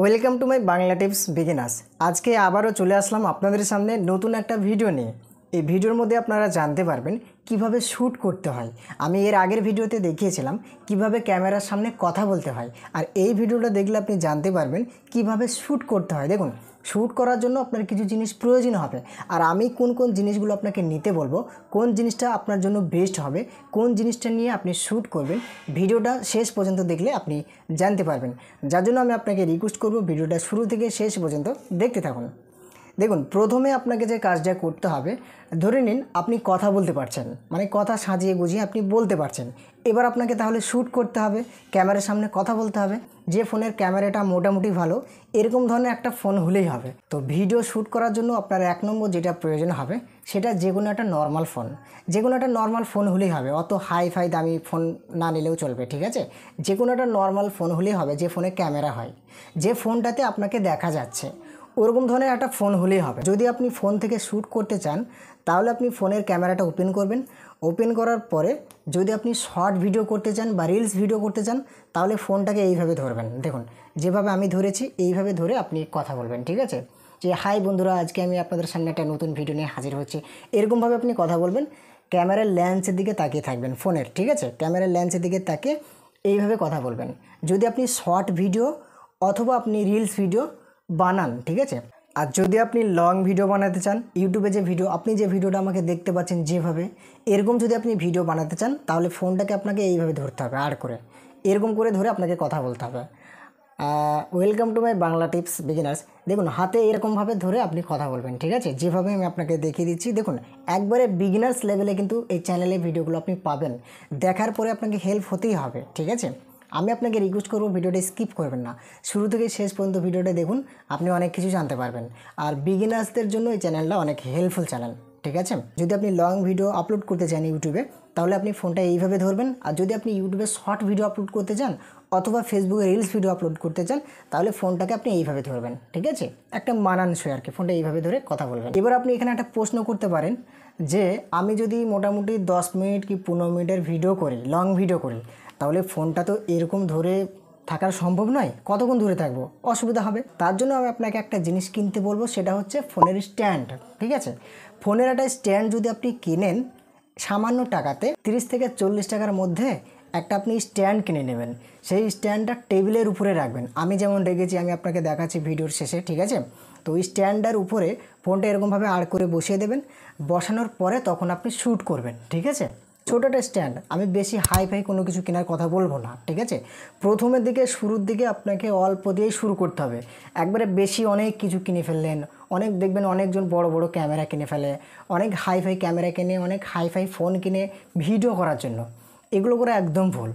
Welcome to my Bangla tips beginners. আজকে আবারও চলে আসলাম আপনাদের সামনে নতুন একটা ভিডিও নিয়ে। এই ভিডিওর মধ্যে আপনারা জানতে পারবেন কিভাবে শ্যুট করতে হয়। আমি এর আগের ভিডিওতে দেখিয়েছিলাম কিভাবে ক্যামেরার সামনে কথা বলতে হয়, আর এই ভিডিওটা দেখলে আপনি জানতে পারবেন কিভাবে শ্যুট করতে হয়। দেখুন, শ্যুট করার জন্য আপনার কিছু জিনিস প্রয়োজন হবে, আর আমি কোন কোন জিনিসগুলো আপনাকে নিতে বলবো, কোন জিনিসটা আপনার জন্য বেস্ট হবে, কোন জিনিসটা নিয়ে আপনি শ্যুট করবেন, ভিডিওটা শেষ পর্যন্ত দেখলে আপনি জানতে পারবেন। যার জন্য আমি আপনাকে রিকোয়েস্ট করব ভিডিওটা শুরু থেকে শেষ পর্যন্ত দেখতে থাকুন। দেখুন, প্রথমে আপনাকে যে কাজটা করতে হবে, ধরে নিন আপনি কথা বলতে পারছেন, মানে কথা সাজিয়ে গুজিয়ে আপনি বলতে পারছেন। এবার আপনাকে তাহলে শ্যুট করতে হবে, ক্যামেরার সামনে কথা বলতে হবে। যে ফোনের ক্যামেরাটা মোটামুটি ভালো, এরকম ধরনের একটা ফোন হলেই হবে। তো ভিডিও শ্যুট করার জন্য আপনার এক নম্বর যেটা প্রয়োজন হবে, সেটা যে কোনো একটা নর্মাল ফোন। যে কোনো একটা নর্মাল ফোন হলেই হবে, অত হাই ফাই দামি ফোন না নিলেও চলবে, ঠিক আছে? যে কোনো একটা নর্মাল ফোন হলেই হবে, যে ফোনে ক্যামেরা হয়, যে ফোনটাতে আপনাকে দেখা যাচ্ছে, ওরকম ধরনের একটা ফোন হলেই হবে। যদি আপনি ফোন থেকে শ্যুট করতে চান, তাহলে আপনি ফোনের ক্যামেরাটা ওপেন করবেন। ওপেন করার পরে যদি আপনি শর্ট ভিডিও করতে চান বা রিলস ভিডিও করতে চান, তাহলে ফোনটাকে এইভাবে ধরবেন। দেখুন, যেভাবে আমি ধরেছি এইভাবে ধরে আপনি কথা বলবেন, ঠিক আছে? যে হাই বন্ধুরা, আজকে আমি আপনাদের সামনে একটা নতুন ভিডিও নিয়ে হাজির হচ্ছি, এরকমভাবে আপনি কথা বলবেন। ক্যামেরার লেন্সের দিকে তাকিয়ে থাকবেন ফোনের, ঠিক আছে? ক্যামেরার লেন্সের দিকে তাকিয়ে এইভাবে কথা বলবেন। যদি আপনি শর্ট ভিডিও অথবা আপনি রিলস ভিডিও বানান, ঠিক আছে? আর যদি আপনি লং ভিডিও বানাতে চান, ইউটিউবে যে ভিডিও, আপনি যে ভিডিওটা আমাকে দেখতে পাচ্ছেন যেভাবে, এরকম যদি আপনি ভিডিও বানাতে চান, তাহলে ফোনটাকে আপনাকে এইভাবে ধরতে হবে, আর করে এরকম করে ধরে আপনাকে কথা বলতে হবে। Welcome to my Bangla tips beginners. দেখুন, হাতে এরকমভাবে ধরে আপনি কথা বলবেন, ঠিক আছে? যেভাবে আমি আপনাকে দেখিয়ে দিচ্ছি। দেখুন, একবারে বিগিনার্স লেভেলে কিন্তু এই চ্যানেলে ভিডিওগুলো আপনি পাবেন। দেখার পরে আপনাকে হেল্প হতেই হবে, ঠিক আছে? আমি আপনাকে রিকোয়েস্ট করবো ভিডিওটা স্কিপ করবেন না, শুরু থেকে শেষ পর্যন্ত ভিডিওটা দেখুন, আপনি অনেক কিছু জানতে পারবেন। আর বিগিনার্সদের জন্য এই চ্যানেলটা অনেক হেল্পফুল চ্যানেল, ঠিক আছে? যদি আপনি লং ভিডিও আপলোড করতে চান ইউটিউবে, তাহলে আপনি ফোনটা এইভাবে ধরবেন। আর যদি আপনি ইউটিউবে শর্ট ভিডিও আপলোড করতে চান অথবা ফেসবুকে রিলস ভিডিও আপলোড করতে চান, তাহলে ফোনটাকে আপনি এইভাবে ধরবেন, ঠিক আছে? একটা মানানসই আর কি, ফোনটা এইভাবে ধরে কথা বলবেন। এবার আপনি এখানে একটা প্রশ্ন করতে পারেন যে আমি যদি মোটামুটি 10 মিনিট কি 15 মিনিটের ভিডিও করি, লং ভিডিও করি, তাহলে ফোনটা তো এরকম ধরে থাকার সম্ভব নয়, কতক্ষণ ধরে থাকবো, অসুবিধা হবে। তার জন্য আমি আপনাকে একটা জিনিস কিনতে বলবো, সেটা হচ্ছে ফোনের স্ট্যান্ড, ঠিক আছে? ফোনের একটা স্ট্যান্ড যদি আপনি কিনেন সামান্য টাকাতে, 30 থেকে 40 টাকার মধ্যে একটা আপনি স্ট্যান্ড কিনে নেবেন। সেই স্ট্যান্ডটা টেবিলের উপরে রাখবেন। আমি যেমন রেখেছি, আমি আপনাকে দেখাচ্ছি ভিডিওর শেষে, ঠিক আছে? তো ওই স্ট্যান্ডটার উপরে ফোনটা এরকমভাবে আড় করে বসিয়ে দেবেন। বসানোর পরে তখন আপনি শ্যুট করবেন, ঠিক আছে? ছোটো একটা স্ট্যান্ড, আমি বেশি হাই ফাই কোনো কিছু কেনার কথা বলবো না, ঠিক আছে? প্রথমের দিকে, শুরুর দিকে আপনাকে অল্প দিয়েই শুরু করতে হবে। একবারে বেশি অনেক কিছু কিনে ফেললেন, অনেক দেখবেন অনেকজন বড় বড় ক্যামেরা কিনে ফেলে, অনেক হাই ফাই ক্যামেরা কিনে, অনেক হাই ফাই ফোন কিনে ভিডিও করার জন্য। এগুলো করে একদম ভুল।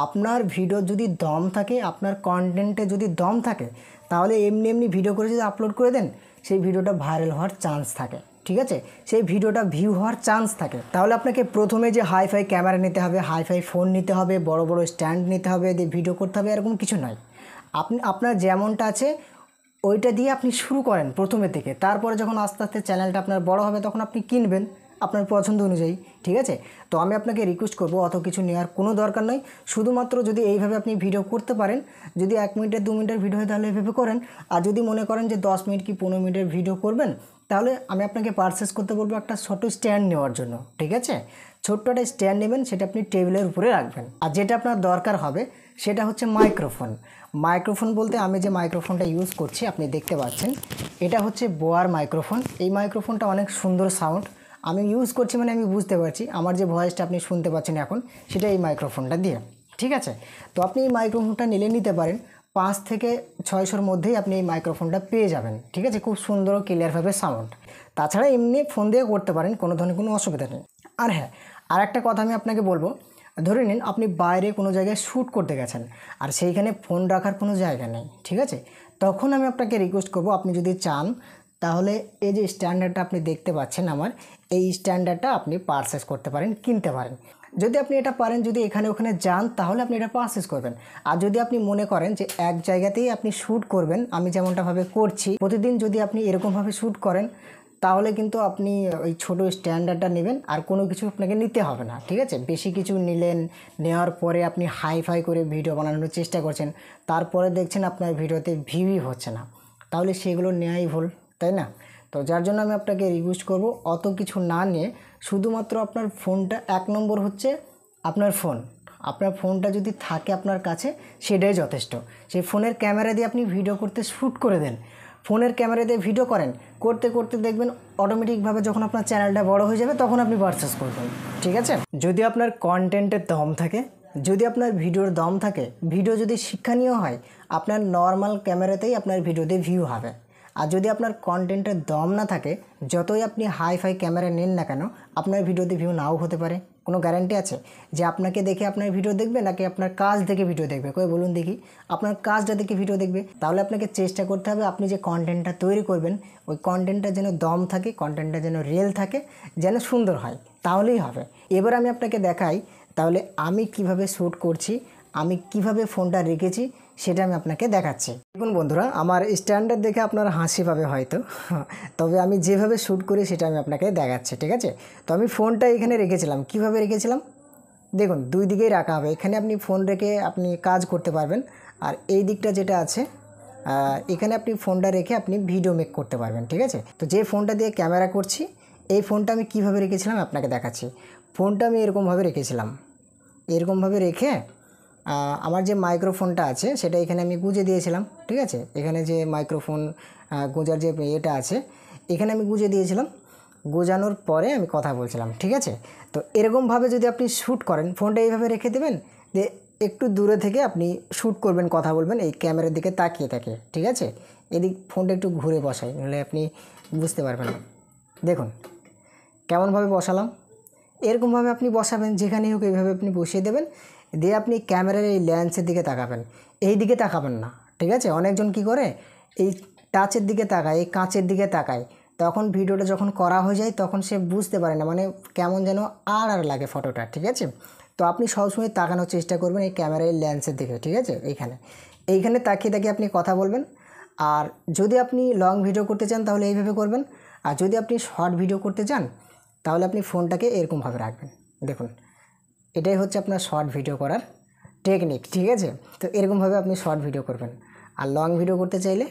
আপনার ভিডিও যদি দম থাকে, আপনার কন্টেন্টে যদি দম থাকে, তাহলে এমনি এমনি ভিডিও করে যদি আপলোড করে দেন, সেই ভিডিওটা ভাইরাল হওয়ার চান্স থাকে, ঠিক আছে? সেই ভিডিওটা ভিউ হওয়ার চান্স থাকে। তাহলে আপনাকে প্রথমে যে হাই ফাই ক্যামেরা নিতে হবে, হাই ফাই ফোন নিতে হবে, বড় বড় স্ট্যান্ড নিতে হবে, দিয়ে ভিডিও করতে হবে, এরকম কিছু নয়। আপনি আপনার যেমনটা আছে ওইটা দিয়ে আপনি শুরু করেন প্রথমের থেকে। তারপরে যখন আস্তে আস্তে চ্যানেলটা আপনার বড় হবে, তখন আপনি কিনবেন আপনার পছন্দ অনুযায়ী, ঠিক আছে? তো আমি আপনাকে রিকোয়েস্ট করবো, অত কিছু নেওয়ার কোনো দরকার নয়। শুধুমাত্র যদি এইভাবে আপনি ভিডিও করতে পারেন, যদি 1 মিনিটের 2 মিনিটের ভিডিও হয় তাহলে এইভাবে করেন। আর যদি মনে করেন যে 10 মিনিট কি 15 মিনিটের ভিডিও করবেন, তাহলে আমি আপনাকে পারচেস করতে বলবো একটা ছোটো স্ট্যান্ড নেওয়ার জন্য, ঠিক আছে? ছোট্ট একটা স্ট্যান্ড নেবেন, সেটা আপনি টেবিলের উপরে রাখবেন। আর যেটা আপনার দরকার হবে সেটা হচ্ছে মাইক্রোফোন। মাইক্রোফোন বলতে আমি যে মাইক্রোফোনটা ইউজ করছি আপনি দেখতে পাচ্ছেন, এটা হচ্ছে বোয়ার মাইক্রোফোন। এই মাইক্রোফোনটা অনেক সুন্দর সাউন্ড। আমি ইউজ করছি মানে আমি বুঝতে পারছি, আমার যে ভয়েসটা আপনি শুনতে পাচ্ছেন এখন, সেটা এই মাইক্রোফোনটা দিয়ে, ঠিক আছে? তো আপনি এই মাইক্রোফোনটা নিতে পারেন, 5 থেকে 600-র মধ্যেই আপনি এই মাইক্রোফোনটা পেয়ে যাবেন, ঠিক আছে? খুব সুন্দর ও ক্লিয়ারভাবে সাউন্ড। তাছাড়া এমনি ফোন দিয়ে করতে পারেন, কোনো ধরনের কোনো অসুবিধা নেই। আর হ্যাঁ, আর একটা কথা আমি আপনাকে বলবো, ধরে নিন আপনি বাইরে কোনো জায়গায় শ্যুট করতে গেছেন, আর সেইখানে ফোন রাখার কোনো জায়গা নেই, ঠিক আছে? তখন আমি আপনাকে রিকোয়েস্ট করব, আপনি যদি চান তাহলে এই যে স্ট্যান্ডার্ডটা আপনি দেখতে পাচ্ছেন আমার, এই স্ট্যান্ডার্ডটা আপনি পারচেস করতে পারেন, কিনতে পারেন। যদি আপনি এটা পারেন, যদি এখানে ওখানে যান, তাহলে আপনি এটা পারচেস করবেন। আর যদি আপনি মনে করেন যে এক জায়গাতেই আপনি শ্যুট করবেন, আমি যেমনটাভাবে করছি প্রতিদিন, যদি আপনি এরকমভাবে শ্যুট করেন, তাহলে কিন্তু আপনি ওই ছোটো স্ট্যান্ডার্ডটা নেবেন, আর কোনো কিছু আপনাকে নিতে হবে না, ঠিক আছে। বেশি কিছু নিলেন, নেওয়ার পরে আপনি হাইফাই করে ভিডিও বানানোর চেষ্টা করছেন, তারপরে দেখছেন আপনার ভিডিওতে ভিউই হচ্ছে না, তাহলে সেগুলো নেওয়াই ভুল, তাই না? তো যার জন্য আমি আপনাকে রিকোয়েস্ট করব, অত কিছু না নিয়ে শুধুমাত্র আপনার ফোনটা, 1 নম্বর হচ্ছে আপনার ফোন। আপনার ফোনটা যদি থাকে আপনার কাছে সেটাই যথেষ্ট। সেই ফোনের ক্যামেরা দিয়ে আপনি ভিডিও করতে শ্যুট করে দেন, ফোনের ক্যামেরা দিয়ে ভিডিও করেন, করতে করতে দেখবেন অটোমেটিকভাবে যখন আপনার চ্যানেলটা বড় হয়ে যাবে তখন আপনি পারচেস করবেন, ঠিক আছে। যদি আপনার কন্টেন্টের দম থাকে, যদি আপনার ভিডিওর দম থাকে, ভিডিও যদি শিক্ষণীয় হয়, আপনার নর্মাল ক্যামেরাতেই আপনার ভিডিওতে ভিউ হবে। আর যদি আপনার কন্টেন্টের দম না থাকে, যতই আপনি হাইফাই ক্যামেরা নেন না কেন, আপনার ভিডিওতে ভিউ নাও হতে পারে। কোনো গ্যারান্টি আছে যে আপনাকে দেখে আপনার ভিডিও দেখবে নাকি আপনার কাজ দেখে ভিডিও দেখবে? কই বলুন দেখি, আপনার কাজটা দেখে ভিডিও দেখবে। তাহলে আপনাকে চেষ্টা করতে হবে আপনি যে কন্টেন্টটা তৈরি করবেন, ওই কন্টেন্টটা যেন দম থাকে, কন্টেন্টটা যেন রিয়েল থাকে, যেন সুন্দর হয়, তাহলেই হবে। এবার আমি আপনাকে দেখাই তাহলে আমি কিভাবে শ্যুট করছি, আমি কিভাবে ফোনটা রেখেছি, সেটা আমি আপনাকে দেখাচ্ছি। দেখুন বন্ধুরা, আমার স্ট্যান্ডার্ড দেখে আপনার হাসি পাবে হয়তো, তবে আমি যেভাবে শ্যুট করি সেটা আমি আপনাকে দেখাচ্ছি, ঠিক আছে। তো আমি ফোনটা এখানে রেখেছিলাম, কিভাবে রেখেছিলাম দেখুন, 2 দিকেই রাখা হবে। এখানে আপনি ফোন রেখে আপনি কাজ করতে পারবেন, আর এই দিকটা যেটা আছে এখানে আপনি ফোনটা রেখে আপনি ভিডিও মেক করতে পারবেন, ঠিক আছে। তো যে ফোনটা দিয়ে ক্যামেরা করছি, এই ফোনটা আমি কিভাবে রেখেছিলাম আপনাকে দেখাচ্ছি। ফোনটা আমি এরকমভাবে রেখেছিলাম, এরকমভাবে রেখে আমার যে মাইক্রোফোনটা আছে সেটা এখানে আমি গুঁজে দিয়েছিলাম, ঠিক আছে। এখানে যে মাইক্রোফোন গোঁজার যে এটা আছে, এখানে আমি গুঁজে দিয়েছিলাম। গোজানোর পরে আমি কথা বলছিলাম, ঠিক আছে। তো এরকমভাবে যদি আপনি শ্যুট করেন, ফোনটা এইভাবে রেখে দেবেন, যে একটু দূরে থেকে আপনি শ্যুট করবেন, কথা বলবেন এই ক্যামেরার দিকে তাকিয়ে থাকে, ঠিক আছে। এদিক ফোনটা একটু ঘুরে বসাই, নাহলে আপনি বুঝতে পারবেন না। দেখুন কেমনভাবে বসালাম, এরকমভাবে আপনি বসাবেন, যেখানেই হোক এইভাবে আপনি বসিয়ে দেবেন, দিয়ে আপনি ক্যামেরার এই লেন্সের দিকে তাকাবেন, এই দিকে তাকাবেন না, ঠিক আছে। অনেকজন কি করে, এই টাচের দিকে তাকায়, এই কাঁচের দিকে তাকায়, তখন ভিডিওটা যখন করা হয়ে যায় তখন সে বুঝতে পারে না, মানে কেমন যেন আর লাগে ফটোটা, ঠিক আছে। তো আপনি সবসময় তাকানোর চেষ্টা করবেন এই ক্যামেরার লেন্সের দিকে, ঠিক আছে। এইখানে তাকিয়ে তাকিয়ে আপনি কথা বলবেন। আর যদি আপনি লং ভিডিও করতে চান তাহলে এইভাবে করবেন, আর যদি আপনি শর্ট ভিডিও করতে চান তাহলে আপনি ফোনটাকে এরকমভাবে রাখবেন। দেখুন এটাই হচ্ছে আপনার শর্ট ভিডিও করার টেকনিক, ঠিক আছে। তো এরকমভাবে আপনি শর্ট ভিডিও করবেন, আর লং ভিডিও করতে চাইলে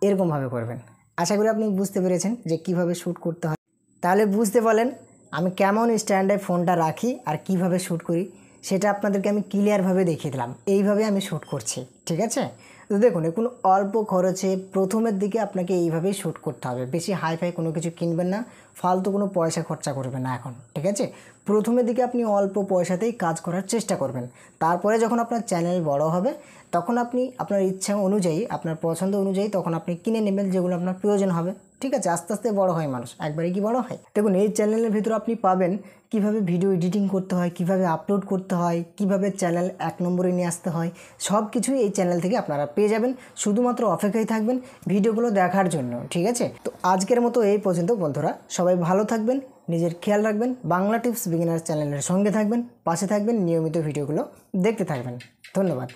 এরকমভাবে করবেন। আশা করি আপনি বুঝতে পেরেছেন যে কিভাবে শ্যুট করতে হয়। তাহলে বুঝতে পারলেন আমি কেমন স্ট্যান্ডে ফোনটা রাখি আর কিভাবে শ্যুট করি, সেটা আপনাদেরকে আমি ক্লিয়ারভাবে দেখিয়ে দিলাম। এইভাবে আমি শ্যুট করছি, ঠিক আছে। তো দেখুন কোনো অল্প খরচে প্রথমের দিকে আপনাকে এইভাবেই শ্যুট করতে হবে। বেশি হাইফাই কোনো কিছু কিনবেন না, ফালতু কোনো পয়সা খরচা করবেন না এখন, ঠিক আছে। প্রথমের দিকে আপনি অল্প পয়সাতেই কাজ করার চেষ্টা করবেন। তারপরে যখন আপনার চ্যানেল বড় হবে তখন আপনি আপনার ইচ্ছা অনুযায়ী, আপনার পছন্দ অনুযায়ী তখন আপনি কিনে নেবেন যেগুলো আপনার প্রয়োজন হবে, ঠিক আছে। আস্তে আস্তে বড় হয় মানুষ, একবারে কি বড় হয়? দেখুন এই চ্যানেলের ভিতরে আপনি পাবেন কিভাবে ভিডিও এডিটিং করতে হয়, কিভাবে আপলোড করতে হয়, কিভাবে চ্যানেল 1 নম্বরে নিয়ে আসতে হয়, সব কিছুই এই চ্যানেল থেকে আপনারা পেয়ে যাবেন। শুধুমাত্র অপেক্ষায় থাকবেন ভিডিওগুলো দেখার জন্য, ঠিক আছে। তো আজকের মতো এই পর্যন্ত বন্ধুরা, সবাই ভালো থাকবেন, নিজের খেয়াল রাখবেন, বাংলা টিপস বিগিনার চ্যানেলের সঙ্গে থাকবেন, পাশে থাকবেন, নিয়মিত ভিডিওগুলো দেখতে থাকবেন। ধন্যবাদ।